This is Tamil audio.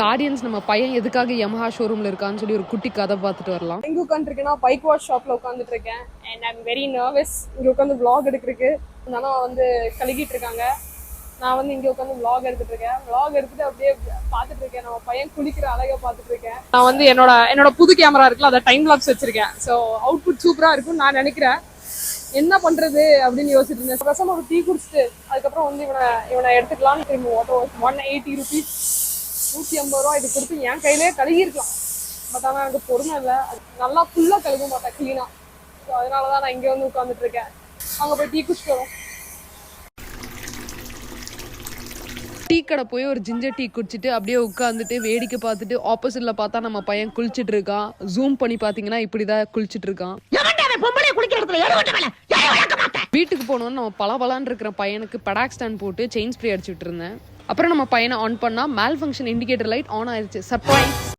ஆடியன்ஸ் நம்ம பையன் எதுக்காக யமஹா ஷோரூம்ல இருக்கான்னு சொல்லி ஒரு குட்டி கதை பார்த்துட்டு வரலாம். எங்க உட்காந்துருக்கேன்னா பைக் வாஷ் ஷாப்ல உட்காந்துட்டு இருக்கேன். And I'm very nervous. இங்க உட்காந்து vlog எடுக்கிறதுக்கு நானும் வந்து கழுகிட்டு இருக்காங்க. நான் வந்து இங்க உட்காந்து vlog எடுத்துட்டு இருக்கேன். vlog எடுத்துட்டு அப்படியே பார்த்துட்டு இருக்கேன். நம்ம பையன் குளிக்கிற அழகை பார்த்துட்டு இருக்கேன். நான் வந்து என்னோட புது கேமரா இருக்குல்ல, அதை டைம் லாப்ஸ் வச்சிருக்கேன். ஸோ அவுட்புட் சூப்பரா இருக்கும்னு நான் நினைக்கிறேன். என்ன பண்றது அப்படின்னு யோசிச்சுட்டு இருந்தேன். பேசாம ஒரு டீ குடிச்சிட்டு அதுக்கப்புறம் வந்து இவனை எடுத்துக்கலாம்னு திரும்ப 180 rupees 150 ரூபா இது கொடுத்து என் கையிலேயே கழுகி இருக்கலாம். பட் ஆனால் எனக்கு பொறுமை இல்லை. நல்லா ஃபுல்லாக கழுக மாட்டேன் கிளீனா. ஸோ அதனாலதான் நான் இங்கே வந்து உட்காந்துட்டு இருக்கேன். அங்கே போய் டீ குடிச்சிட்டு வரோம். டீ கடை போய் ஒரு ஜிஞ்சர் டீ குடிச்சிட்டு அப்படியே உட்காந்துட்டு வேடிக்கை பார்த்துட்டு ஆப்போசிட்ல பார்த்தா நம்ம பையன் குளிச்சிட்டு இருக்கான். ஜூம் பண்ணி பாத்தீங்கன்னா இப்படிதான் குளிச்சிட்டு இருக்கான். வீட்டுக்கு போனோம்னு நம்ம பலபலான்னு இருக்கிற பையனுக்கு படாக் ஸ்டாண்ட் போட்டு செயின் ஸ்ப்ரே அடிச்சுட்டு இருந்தேன். அப்புறம் நம்ம பையனை ஆன் பண்ணா மேல் ஃபங்க்ஷன் இண்டிகேட்டர் லைட் ஆன் ஆயிருச்சு. சர்ப்ரைஸ்.